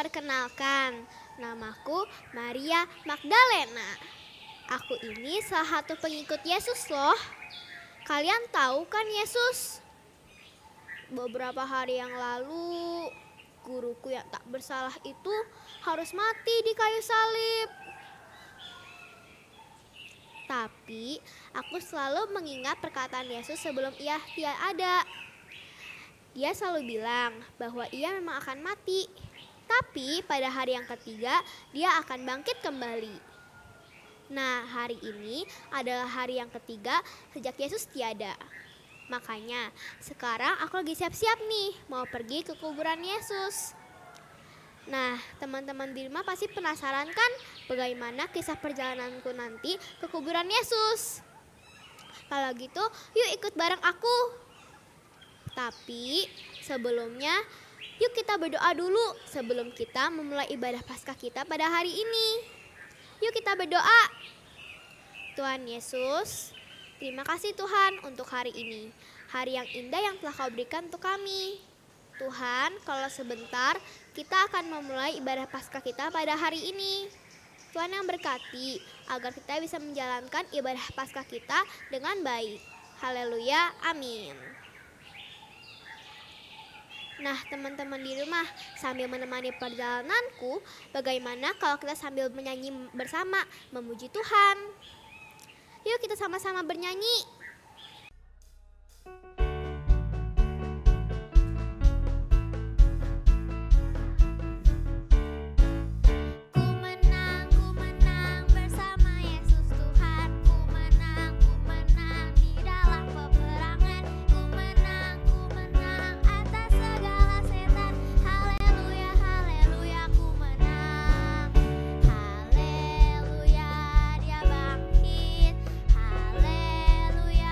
Perkenalkan, namaku Maria Magdalena. Aku ini salah satu pengikut Yesus loh. Kalian tahu kan Yesus? Beberapa hari yang lalu, guruku yang tak bersalah itu harus mati di kayu salib. Tapi aku selalu mengingat perkataan Yesus sebelum ia tidak ada. Dia selalu bilang bahwa ia memang akan mati. Tapi pada hari yang ketiga dia akan bangkit kembali. Nah, hari ini adalah hari yang ketiga sejak Yesus tiada. Makanya sekarang aku lagi siap-siap nih mau pergi ke kuburan Yesus. Nah, teman-teman di rumah pasti penasaran kan bagaimana kisah perjalananku nanti ke kuburan Yesus. Kalau gitu, yuk ikut bareng aku. Tapi sebelumnya, yuk kita berdoa dulu sebelum kita memulai ibadah Paskah kita pada hari ini. Yuk kita berdoa. Tuhan Yesus, terima kasih Tuhan untuk hari ini. Hari yang indah yang telah Kau berikan untuk kami. Tuhan, kalau sebentar kita akan memulai ibadah Paskah kita pada hari ini. Tuhan yang berkati agar kita bisa menjalankan ibadah Paskah kita dengan baik. Haleluya, amin. Nah, teman-teman di rumah, sambil menemani perjalananku, bagaimana kalau kita sambil menyanyi bersama, memuji Tuhan? Yuk kita sama-sama bernyanyi. Haleluya,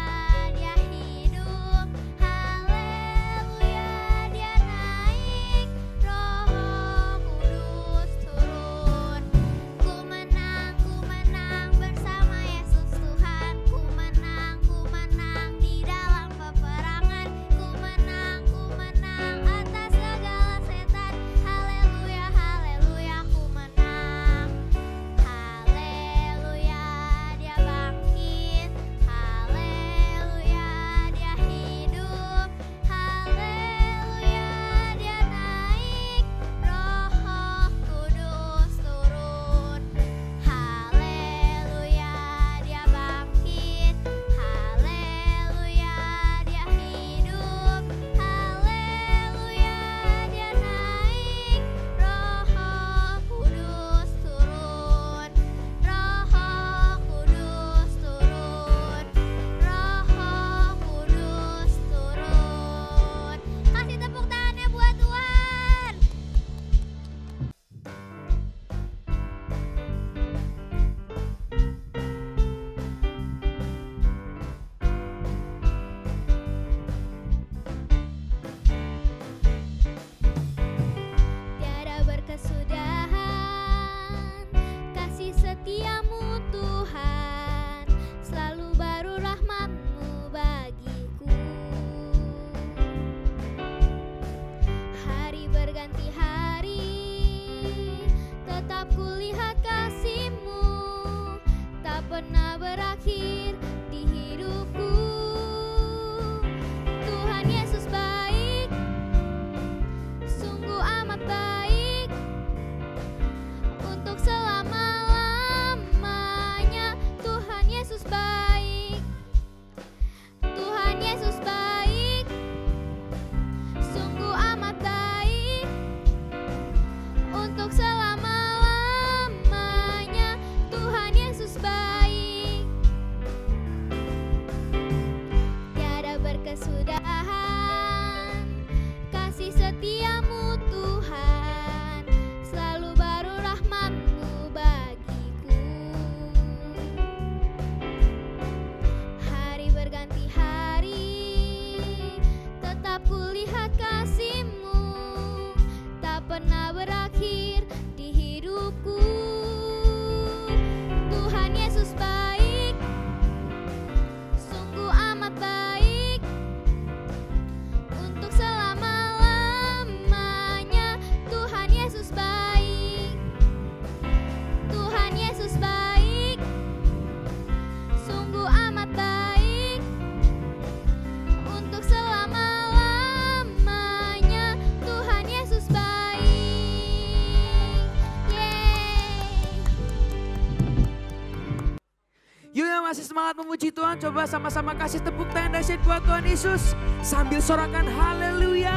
semangat memuji Tuhan? Coba sama-sama kasih tepuk tangan dahsyat buat Tuhan Yesus. Sambil sorakan haleluya.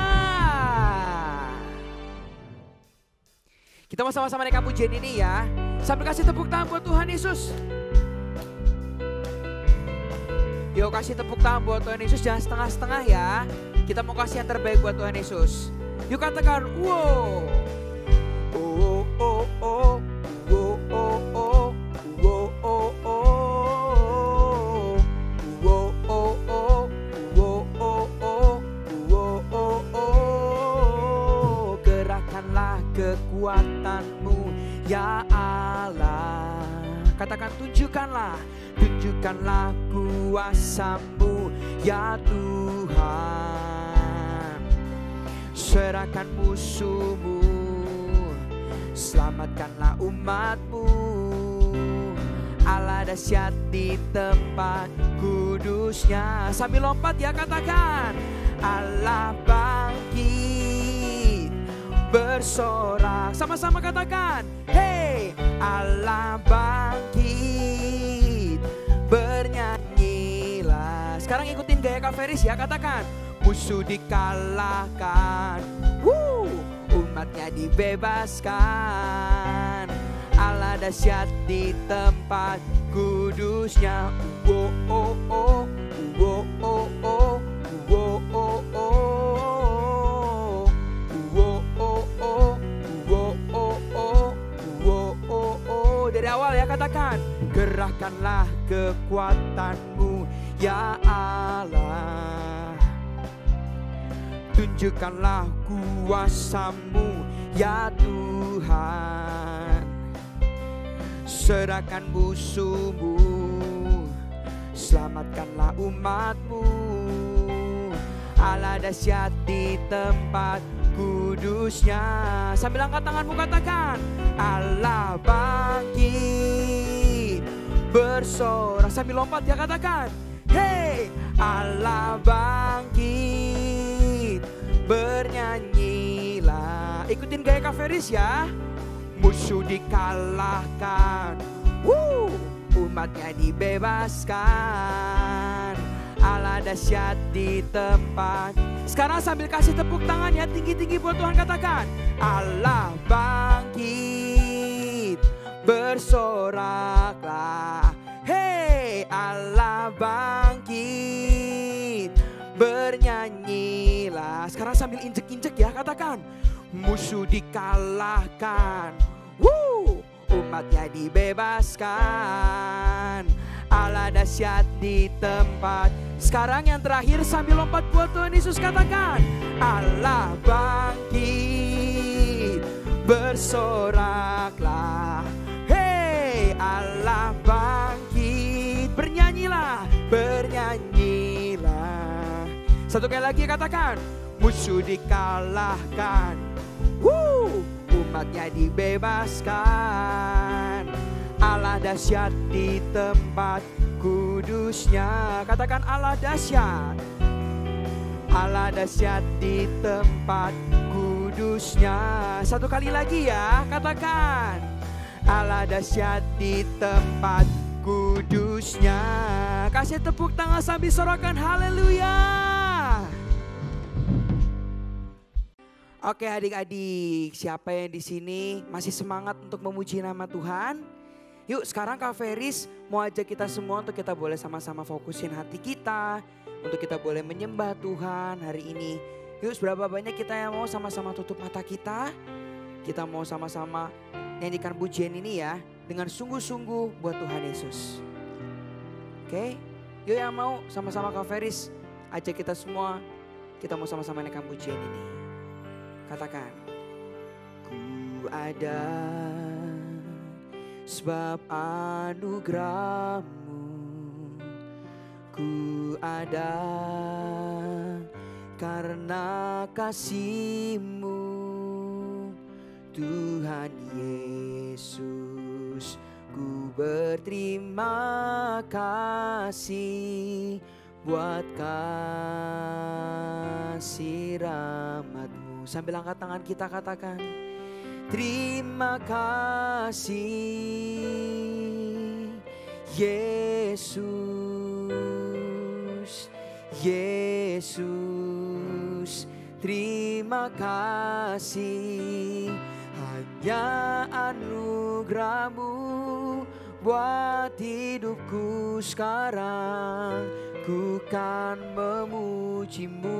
Kita mau sama-sama naikkan pujian ini ya. Sambil kasih tepuk tangan buat Tuhan Yesus. Yuk kasih tepuk tangan buat Tuhan Yesus, jangan setengah-setengah ya. Kita mau kasih yang terbaik buat Tuhan Yesus. Yuk katakan, wow. Oh, oh, oh, oh, oh, oh, oh, oh, oh, oh, oh, oh, oh, oh, oh, oh. Gerakkanlah kekuatanmu ya Allah. Katakan tunjukkanlah kuasa-Mu ya Tuhan. Serahkan musuh-Mu, selamatkanlah umat-Mu. Allah dahsyat di tempat kudusnya. Sambil lompat ya katakan, Allah bangkit bersorak. Sama-sama katakan, hey, Allah bangkit bernyanyilah. Sekarang ikutin gaya Kak Feris ya, katakan, musuh dikalahkan, umatnya dibebaskan. Allah dahsyat di tempat kudusnya. Oh, oh, oh, oh, oh, oh, oh, oh, oh, oh, oh, oh, oh, oh, oh, oh. Dari awal ya katakan, gerahkanlah kekuatanmu ya Allah. Tunjukkanlah kuasa-Mu ya Tuhan. Serahkan musuh-Mu, selamatkanlah umat-Mu. Allah dahsyat di tempat kudusnya. Sambil angkat tanganmu katakan, Allah bangkit bersorak. Sambil lompat ya katakan, hey, Allah bangkit bernyanyilah. Ikutin gaya Kak Feris ya. Musuh dikalahkan, umatnya dibebaskan. Allah dahsyat di tempat. Sekarang sambil kasih tepuk tangan ya tinggi-tinggi buat Tuhan, katakan, Allah bangkit bersoraklah. Hey, Allah bangkit bernyanyilah. Sekarang sambil injek-injek ya katakan, musuh dikalahkan, umatnya dibebaskan. Allah dahsyat di tempat. Sekarang yang terakhir sambil lompat buat Tuhan Yesus, katakan, Allah bangkit bersoraklah. Hey, Allah bangkit, bernyanyilah, bernyanyilah. Satu kali lagi katakan, musuh dikalahkan, umatnya dibebaskan. Allah dahsyat di tempat kudusnya. Katakan, Allah dahsyat. Allah dahsyat di tempat kudusnya. Satu kali lagi ya, katakan, Allah dahsyat di tempat kudusnya. Kasih tepuk tangan sambil sorakan haleluya. Oke adik-adik, siapa yang di sini masih semangat untuk memuji nama Tuhan? Yuk sekarang Kak Feris mau ajak kita semua untuk kita boleh sama-sama fokusin hati kita. Untuk kita boleh menyembah Tuhan hari ini. Yuk seberapa banyak kita yang mau sama-sama tutup mata kita. Kita mau sama-sama nyanyikan pujian ini ya. Dengan sungguh-sungguh buat Tuhan Yesus. Oke, yuk yang mau sama-sama Kak Feris ajak kita semua. Kita mau sama-sama nyanyikan pujian ini. Katakan, ku ada sebab anugerah-Mu, ku ada karena kasih-Mu, Tuhan Yesus. Ku berterima kasih buat kasih rahmat-Mu. Sambil angkat tangan kita katakan, terima kasih Yesus, Yesus, terima kasih. Hanya anugerah-Mu buat hidupku sekarang. Ku kan memuji-Mu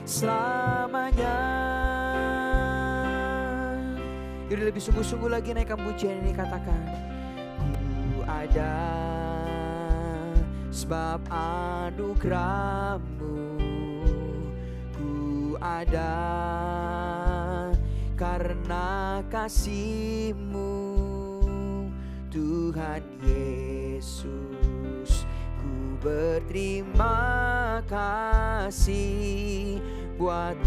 selamanya. Yaudah lebih sungguh-sungguh lagi naikkan pujian ini, katakan. Ku ada sebab anugerah-Mu, ku ada karena kasih-Mu, Tuhan Yesus. Ku berterima kasih buat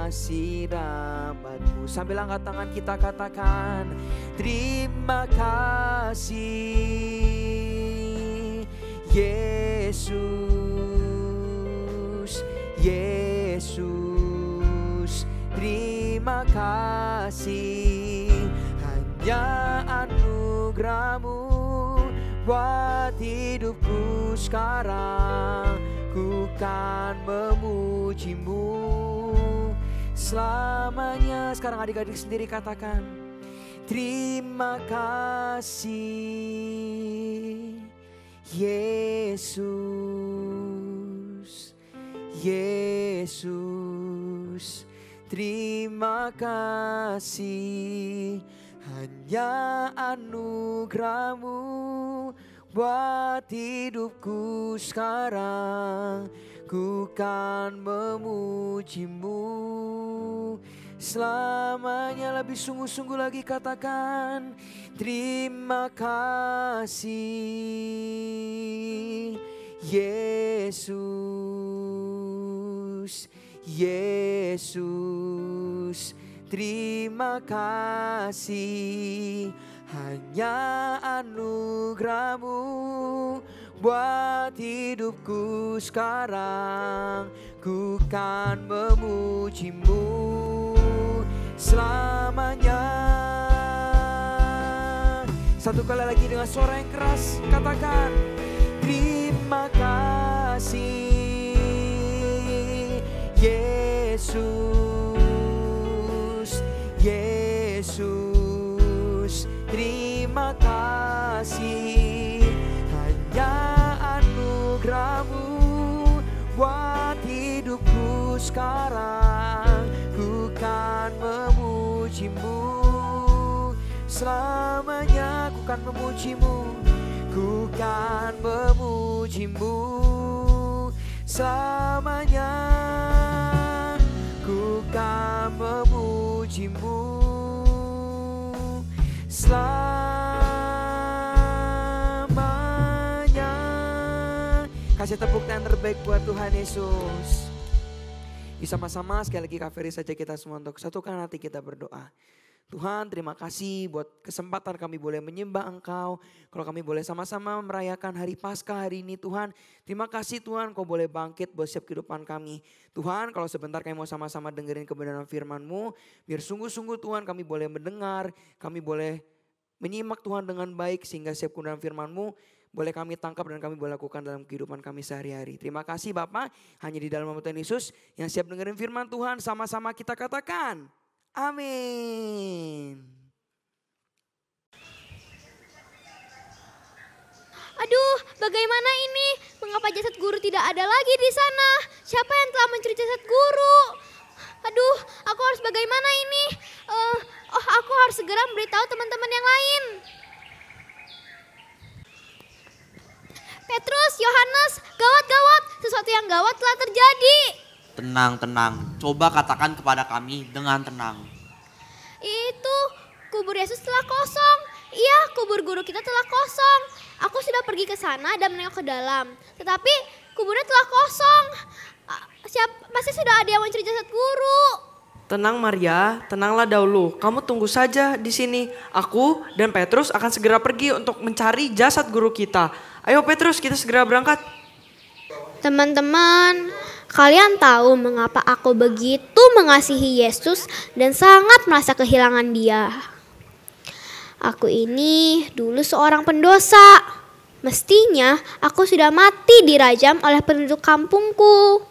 kasih rahmat-Mu. Sambil angkat tangan kita katakan, terima kasih Yesus, Yesus, terima kasih. Hanya anugerah-Mu buat hidupku sekarang. Ku kan memuji-Mu selamanya. Sekarang adik-adik sendiri katakan, terima kasih Yesus, Yesus, terima kasih. Hanya anugerah-Mu buat hidupku sekarang. Ku kan memuji-Mu selamanya. Lebih sungguh-sungguh lagi katakan, terima kasih Yesus, Yesus, terima kasih. Hanya anugerah-Mu buat hidupku sekarang. Ku kan memuji-Mu selamanya. Satu kali lagi dengan suara yang keras katakan, terima kasih Yesus, Yesus, terima kasih. Hanya anugerah-Mu buat hidupku sekarang. Ku kan memuji-Mu selamanya. Ku kan memuji-Mu, ku kan memuji-Mu selamanya. Ku kan memuji-Mu selamanya. Kasih tepuk tangan terbaik buat Tuhan Yesus. Sama-sama sekali lagi Kak Ferry saja kita semua untuk satukan hati kita berdoa. Tuhan, terima kasih buat kesempatan kami boleh menyembah Engkau. Kalau kami boleh sama-sama merayakan hari Paskah hari ini Tuhan. Terima kasih Tuhan, Kau boleh bangkit buat setiap kehidupan kami. Tuhan, kalau sebentar kami mau sama-sama dengerin kebenaran firman-Mu. Biar sungguh-sungguh Tuhan kami boleh mendengar, kami boleh menyimak Tuhan dengan baik. Sehingga setiap kebenaran firman-Mu boleh kami tangkap dan kami boleh lakukan dalam kehidupan kami sehari-hari. Terima kasih Bapak, hanya di dalam nama Tuhan Yesus yang siap dengerin firman Tuhan. Sama-sama kita katakan, amin. Aduh, bagaimana ini? Mengapa jasad guru tidak ada lagi di sana? Siapa yang telah mencuri jasad guru? Aduh, aku harus bagaimana ini? Aku harus segera memberitahu teman-teman yang lain. Petrus, Yohanes, gawat-gawat, sesuatu yang gawat telah terjadi. Tenang, tenang. Coba katakan kepada kami dengan tenang. Itu, kubur Yesus telah kosong. Iya, kubur guru kita telah kosong. Aku sudah pergi ke sana dan menengok ke dalam. Tetapi kuburnya telah kosong. Pasti sudah ada yang mencuri jasad guru. Tenang Maria, tenanglah dahulu. Kamu tunggu saja di sini. Aku dan Petrus akan segera pergi untuk mencari jasad guru kita. Ayo Petrus, kita segera berangkat. Teman-teman, kalian tahu mengapa aku begitu mengasihi Yesus dan sangat merasa kehilangan Dia? Aku ini dulu seorang pendosa. Mestinya aku sudah mati dirajam oleh penduduk kampungku.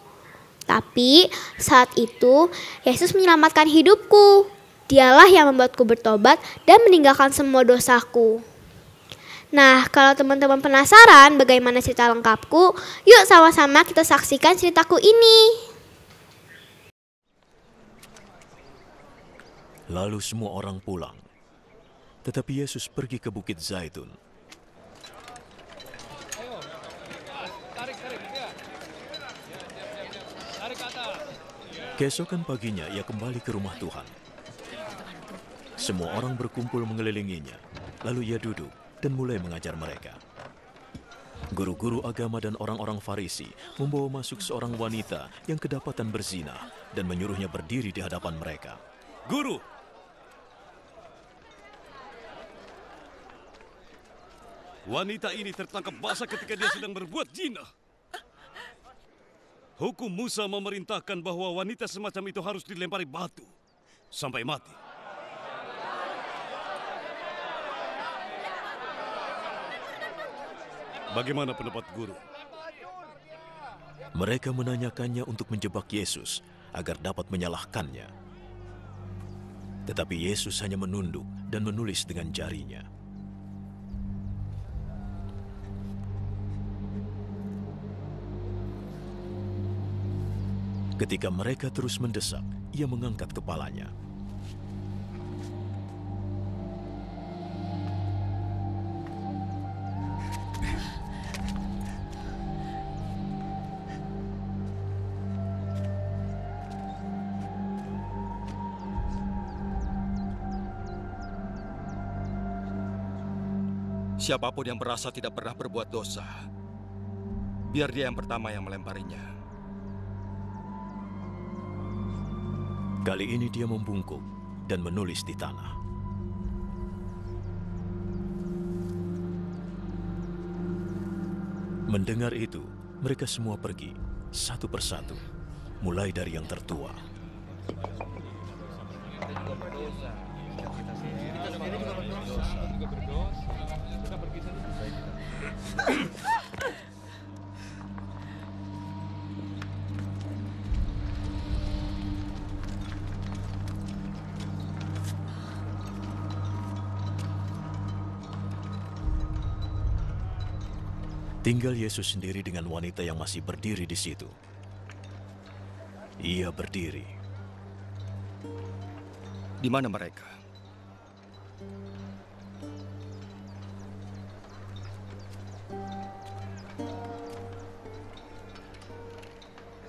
Tapi saat itu Yesus menyelamatkan hidupku. Dialah yang membuatku bertobat dan meninggalkan semua dosaku. Nah, kalau teman-teman penasaran bagaimana cerita lengkapku, yuk sama-sama kita saksikan ceritaku ini. Lalu semua orang pulang. Tetapi Yesus pergi ke Bukit Zaitun. Keesokan paginya ia kembali ke rumah Tuhan. Semua orang berkumpul mengelilinginya. Lalu ia duduk dan mulai mengajar mereka. Guru-guru agama dan orang-orang Farisi membawa masuk seorang wanita yang kedapatan berzina dan menyuruhnya berdiri di hadapan mereka. Guru, wanita ini tertangkap basah ketika dia sedang berbuat zina. Hukum Musa memerintahkan bahwa wanita semacam itu harus dilempari batu sampai mati. Bagaimana pendapat guru? Mereka menanyakannya untuk menjebak Yesus agar dapat menyalahkannya. Tetapi Yesus hanya menunduk dan menulis dengan jarinya. Ketika mereka terus mendesak, ia mengangkat kepalanya. Siapapun yang merasa tidak pernah berbuat dosa, biar dia yang pertama yang melemparinya. Kali ini dia membungkuk dan menulis di tanah. Mendengar itu, mereka semua pergi, satu persatu, mulai dari yang tertua. Tinggal Yesus sendiri dengan wanita yang masih berdiri di situ. Ia berdiri. Di mana mereka?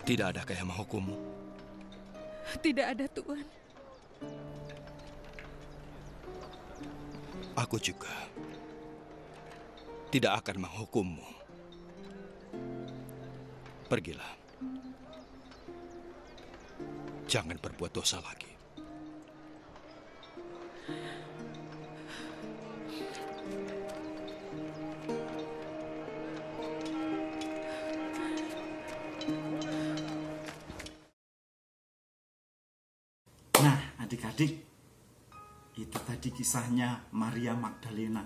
Tidak adakah yang menghukummu? Tidak ada, Tuhan. Aku juga tidak akan menghukummu. Pergilah. Jangan berbuat dosa lagi. Nah, adik-adik, itu tadi kisahnya Maria Magdalena.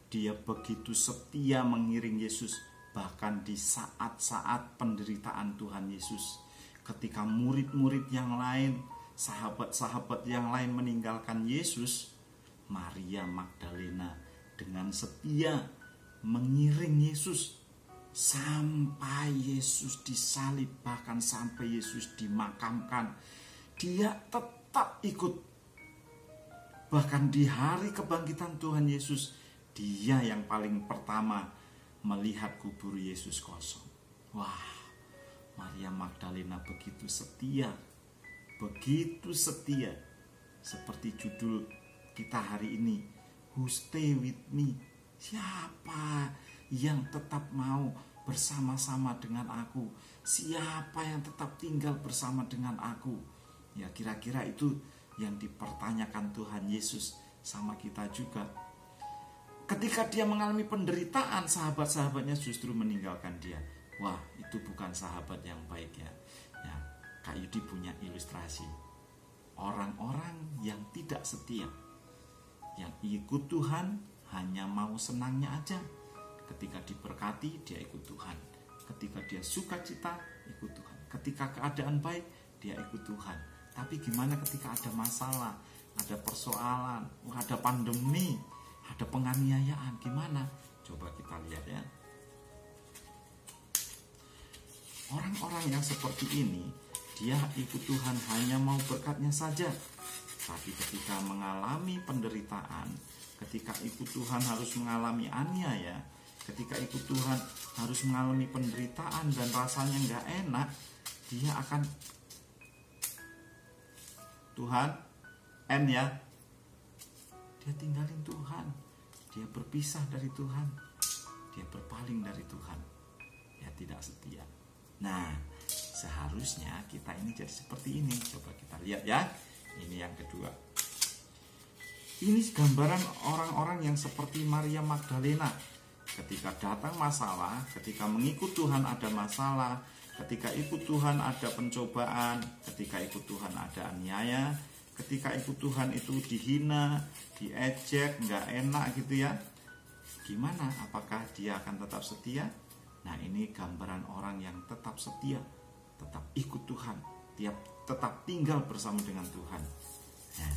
Dia begitu setia mengiring Yesus, bahkan di saat-saat penderitaan Tuhan Yesus. Ketika murid-murid yang lain, sahabat-sahabat yang lain meninggalkan Yesus, Maria Magdalena dengan setia mengiring Yesus sampai Yesus disalib, bahkan sampai Yesus dimakamkan. Dia tetap ikut. Bahkan di hari kebangkitan Tuhan Yesus, dia yang paling pertama melihat kubur Yesus kosong. Wah, Maria Magdalena begitu setia. Begitu setia. Seperti judul kita hari ini, Who Stay With Me? Siapa yang tetap mau bersama-sama dengan aku? Siapa yang tetap tinggal bersama dengan aku? Ya, kira-kira itu yang dipertanyakan Tuhan Yesus sama kita juga. Ketika dia mengalami penderitaan, sahabat-sahabatnya justru meninggalkan dia. Wah, itu bukan sahabat yang baik ya. Ya, Kak Yudi punya ilustrasi. Orang-orang yang tidak setia, Yang ikut Tuhan hanya mau senangnya aja. Ketika diberkati, dia ikut Tuhan. Ketika dia sukacita, ikut Tuhan. Ketika keadaan baik, dia ikut Tuhan. Tapi gimana ketika ada masalah, ada persoalan, ada pandemi, ada penganiayaan, gimana? Coba kita lihat ya. Orang-orang yang seperti ini, dia ikut Tuhan hanya mau berkatnya saja. Tapi ketika mengalami penderitaan, ketika ikut Tuhan harus mengalami aniaya, ketika ikut Tuhan harus mengalami penderitaan dan rasanya nggak enak, dia akan Tuhan, ya, dia tinggalin Tuhan, dia berpisah dari Tuhan, dia berpaling dari Tuhan, ya tidak setia. Nah, seharusnya kita ini jadi seperti ini. Coba kita lihat ya. Ini yang kedua. Ini gambaran orang-orang yang seperti Maria Magdalena. Ketika datang masalah, ketika mengikut Tuhan ada masalah, ketika ikut Tuhan ada pencobaan, ketika ikut Tuhan ada aniaya, ketika ikut Tuhan itu dihina, diejek, nggak enak gitu ya. Gimana? Apakah dia akan tetap setia? Nah, ini gambaran orang yang tetap setia, tetap ikut Tuhan, tetap tinggal bersama dengan Tuhan. Nah,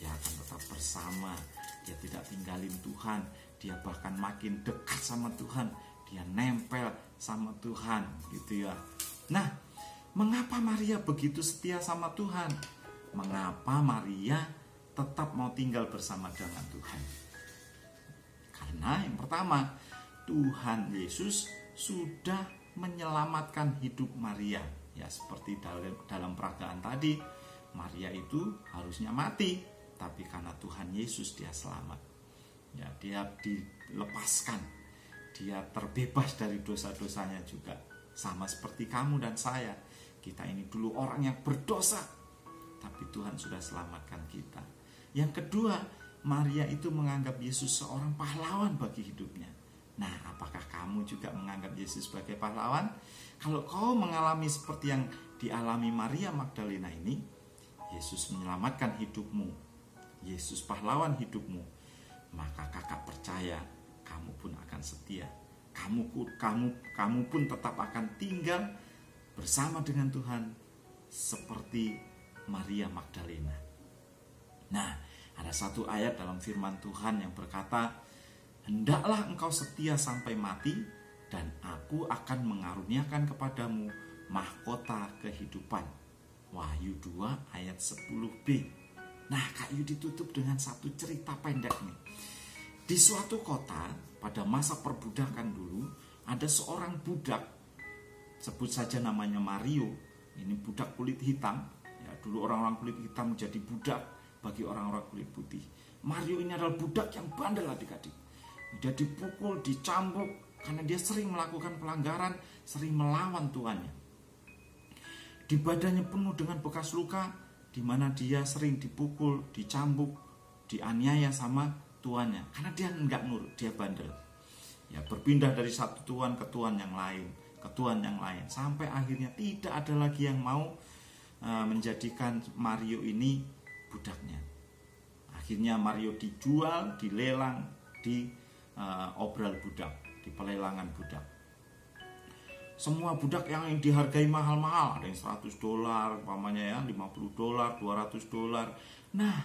dia akan tetap bersama, dia tidak tinggalin Tuhan, dia bahkan makin dekat sama Tuhan, dia nempel sama Tuhan gitu ya. Nah, mengapa Maria begitu setia sama Tuhan? Mengapa Maria tetap mau tinggal bersama dengan Tuhan? Karena yang pertama, Tuhan Yesus sudah menyelamatkan hidup Maria. Ya, seperti dalam peragaan tadi, Maria itu harusnya mati, tapi karena Tuhan Yesus dia selamat. Ya, dia dilepaskan, dia terbebas dari dosa-dosanya juga. Sama seperti kamu dan saya, kita ini dulu orang yang berdosa, tapi Tuhan sudah selamatkan kita. Yang kedua, Maria itu menganggap Yesus seorang pahlawan bagi hidupnya. Nah, apakah kamu juga menganggap Yesus sebagai pahlawan? Kalau kau mengalami seperti yang dialami Maria Magdalena ini, Yesus menyelamatkan hidupmu, Yesus pahlawan hidupmu, maka kakak percaya kamu pun akan setia. Kamu pun tetap akan tinggal bersama dengan Tuhan seperti Maria Magdalena. Nah, ada satu ayat dalam firman Tuhan yang berkata, hendaklah engkau setia sampai mati, dan aku akan mengaruniakan kepadamu mahkota kehidupan. Wahyu 2 ayat 10b. Nah, Kak Yu ditutup dengan satu cerita pendek nih. Di suatu kota, pada masa perbudakan dulu, ada seorang budak, sebut saja namanya Mario. Ini budak kulit hitam. Ya, dulu orang-orang kulit hitam menjadi budak bagi orang-orang kulit putih. Mario ini adalah budak yang bandel adik-adik. Dia dipukul, dicambuk, karena dia sering melakukan pelanggaran, sering melawan tuannya. Di badannya penuh dengan bekas luka, di mana dia sering dipukul, dicambuk, dianiaya sama tuannya. Karena dia enggak nurut, dia bandel. Ya, berpindah dari satu tuan ke tuan yang lain, ke tuan yang lain, sampai akhirnya tidak ada lagi yang mau menjadikan Mario ini budaknya. Akhirnya Mario dijual, dilelang, di obral budak, di pelelangan budak. Semua budak yang dihargai mahal-mahal, ada yang $100, umpamanya ya, $50, $200. Nah,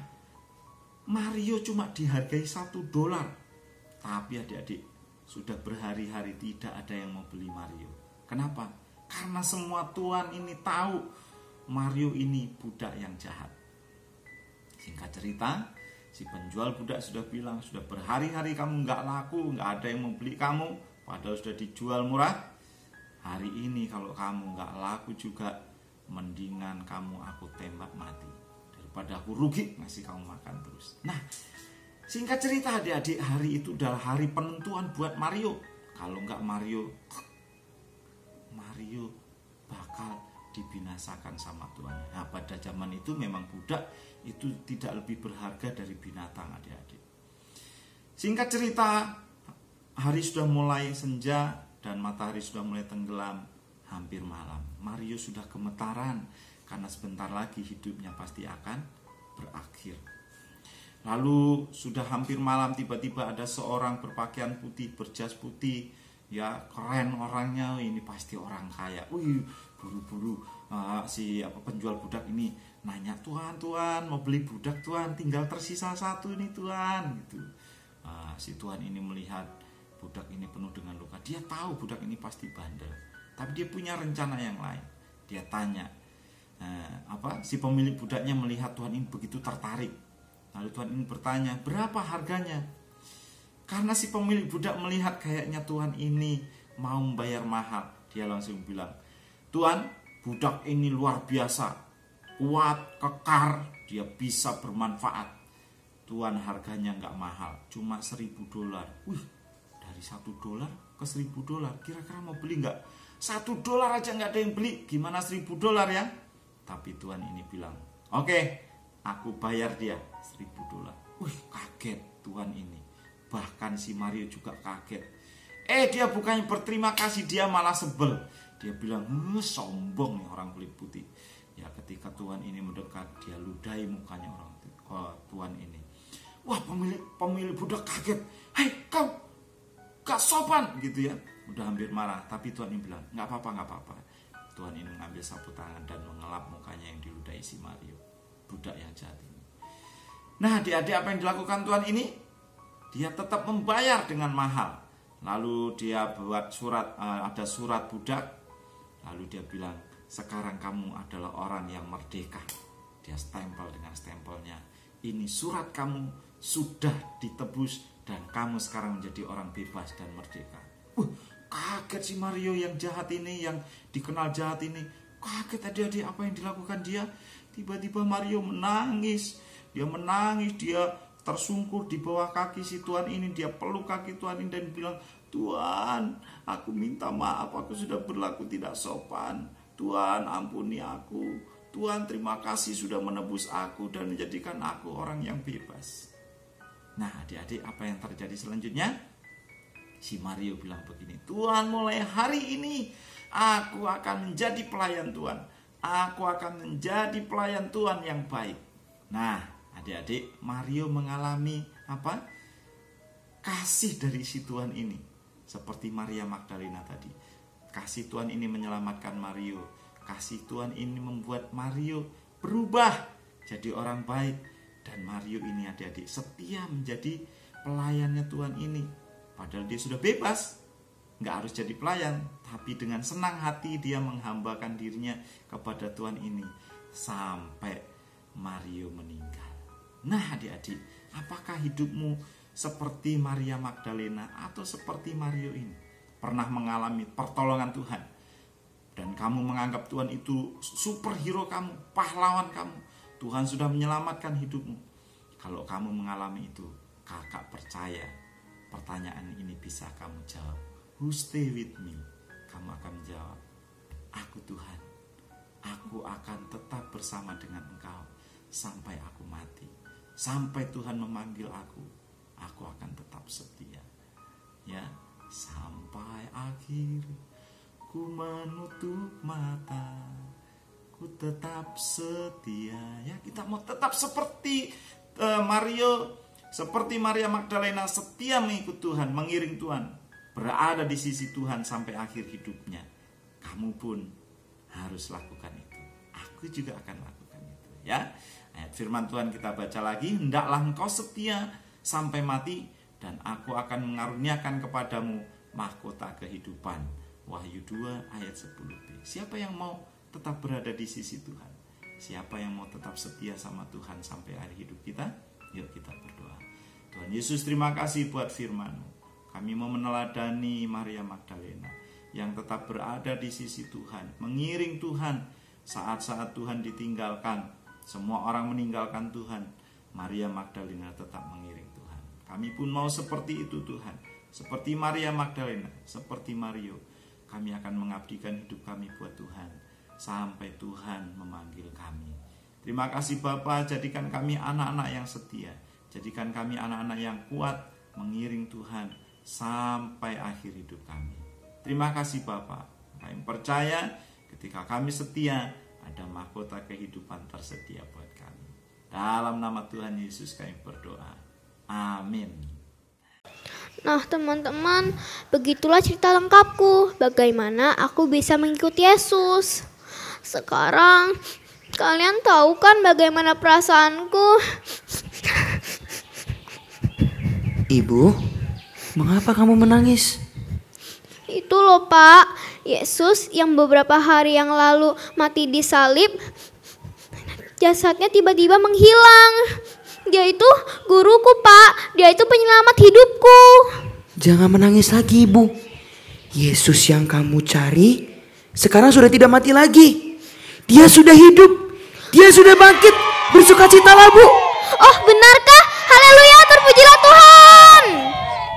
Mario cuma dihargai $1. Tapi adik-adik, sudah berhari-hari tidak ada yang mau beli Mario. Kenapa? Karena semua tuan ini tahu Mario ini budak yang jahat. Singkat cerita, si penjual budak sudah bilang, sudah berhari-hari kamu nggak laku, nggak ada yang mau beli kamu, padahal sudah dijual murah. Hari ini kalau kamu nggak laku juga, mendingan kamu aku tembak mati daripada aku rugi ngasih kamu makan terus. Nah, singkat cerita adik-adik, hari itu adalah hari penentuan buat Mario. Kalau nggak Mario bakal dibinasakan sama tuannya. Nah, pada zaman itu memang budak itu tidak lebih berharga dari binatang adik-adik. Singkat cerita, hari sudah mulai senja dan matahari sudah mulai tenggelam, hampir malam. Mario sudah gemetaran karena sebentar lagi hidupnya pasti akan berakhir. Lalu sudah hampir malam, tiba-tiba ada seorang berpakaian putih, berjas putih, ya keren orangnya, ini pasti orang kaya. Buru-buru si penjual budak ini nanya, Tuan mau beli budak Tuan, tinggal tersisa satu ini Tuan, gitu. Si Tuan ini melihat budak ini penuh dengan luka. Dia tahu budak ini pasti bandel, tapi dia punya rencana yang lain. Dia tanya, si pemilik budaknya melihat Tuan ini begitu tertarik. Lalu Tuan ini bertanya, berapa harganya? Karena si pemilik budak melihat kayaknya Tuan ini mau membayar mahal, dia langsung bilang, Tuan, budak ini luar biasa, kuat, kekar, dia bisa bermanfaat. Tuan, harganya nggak mahal, cuma $1.000. Wih, dari $1 ke $1.000, kira-kira mau beli nggak? $1 aja nggak ada yang beli, gimana $1.000 ya? Tapi Tuan ini bilang, oke, aku bayar dia $1.000. Wih, kaget Tuan ini. Bahkan si Mario juga kaget. Dia bukannya berterima kasih, dia malah sebel. Dia bilang, sombong nih orang kulit putih. Ya, ketika Tuan ini mendekat, dia ludahi mukanya Tuan ini. Wah, pemilik budak kaget. Hei, kau gak sopan gitu ya. Udah hampir marah, tapi Tuan ini bilang, nggak apa-apa. Tuan ini mengambil sapu tangan dan mengelap mukanya yang diludahi si Mario, budak yang jahat ini. Nah, adik-adik, apa yang dilakukan Tuan ini? Dia tetap membayar dengan mahal. Lalu dia buat surat, ada surat budak. Lalu dia bilang, sekarang kamu adalah orang yang merdeka. Dia stempel dengan stempelnya. Ini surat kamu sudah ditebus dan kamu sekarang menjadi orang bebas dan merdeka. Kaget si Mario yang jahat ini, yang dikenal jahat ini. Kaget adik-adik, apa yang dilakukan dia? Tiba-tiba Mario menangis. Dia menangis, dia tersungkur di bawah kaki si Tuan ini. Dia peluk kaki Tuan ini dan bilang, Tuan, aku minta maaf, aku sudah berlaku tidak sopan. Tuan, ampuni aku. Tuan, terima kasih sudah menebus aku dan menjadikan aku orang yang bebas. Nah, adik-adik, apa yang terjadi selanjutnya? Si Mario bilang begini, Tuan, mulai hari ini aku akan menjadi pelayan Tuan. Aku akan menjadi pelayan Tuan yang baik. Nah, adik-adik, Mario mengalami apa? Kasih dari si Tuhan ini. Seperti Maria Magdalena tadi. Kasih Tuhan ini menyelamatkan Mario. Kasih Tuhan ini membuat Mario berubah jadi orang baik. Dan Mario ini adik-adik setia menjadi pelayannya Tuhan ini. Padahal dia sudah bebas. Nggak harus jadi pelayan. Tapi dengan senang hati dia menghambakan dirinya kepada Tuhan ini. Sampai Mario meninggal. Nah, adik-adik, apakah hidupmu seperti Maria Magdalena atau seperti Mario ini? Pernah mengalami pertolongan Tuhan dan kamu menganggap Tuhan itu superhero kamu, pahlawan kamu. Tuhan sudah menyelamatkan hidupmu. Kalau kamu mengalami itu, kakak percaya pertanyaan ini bisa kamu jawab. Who stay with me? Kamu akan menjawab, aku Tuhan. Aku akan tetap bersama dengan Engkau sampai aku mati. Sampai Tuhan memanggil aku akan tetap setia. Ya, sampai akhir ku menutup mata, ku tetap setia. Ya, kita mau tetap seperti Mario, seperti Maria Magdalena, setia mengikut Tuhan, mengiring Tuhan, berada di sisi Tuhan sampai akhir hidupnya. Kamu pun harus lakukan itu. Aku juga akan lakukan itu, ya. Ayat firman Tuhan kita baca lagi, hendaklah engkau setia sampai mati dan aku akan mengaruniakan kepadamu mahkota kehidupan. Wahyu 2 ayat 10b. Siapa yang mau tetap berada di sisi Tuhan? Siapa yang mau tetap setia sama Tuhan sampai akhir hidup kita? Yuk kita berdoa. Tuhan Yesus, terima kasih buat firman-Mu. Kami mau meneladani Maria Magdalena yang tetap berada di sisi Tuhan, mengiring Tuhan saat-saat Tuhan ditinggalkan. Semua orang meninggalkan Tuhan, Maria Magdalena tetap mengiring Tuhan. Kami pun mau seperti itu Tuhan. Seperti Maria Magdalena, seperti Mario. Kami akan mengabdikan hidup kami buat Tuhan sampai Tuhan memanggil kami. Terima kasih Bapa, jadikan kami anak-anak yang setia. Jadikan kami anak-anak yang kuat mengiring Tuhan sampai akhir hidup kami. Terima kasih Bapa. Kami percaya ketika kami setia, ada mahkota kehidupan tersedia buat kami. Dalam nama Tuhan Yesus kami berdoa. Amin. Nah teman-teman, begitulah cerita lengkapku bagaimana aku bisa mengikuti Yesus. Sekarang kalian tahu kan bagaimana perasaanku? Ibu, mengapa kamu menangis? Itu loh Pak, Yesus yang beberapa hari yang lalu mati di salib, jasadnya tiba-tiba menghilang. Dia itu guruku Pak, dia itu penyelamat hidupku. Jangan menangis lagi Ibu. Yesus yang kamu cari sekarang sudah tidak mati lagi. Dia sudah hidup, dia sudah bangkit. Bersukacitalah Bu. Oh benarkah? Haleluya, terpujilah Tuhan.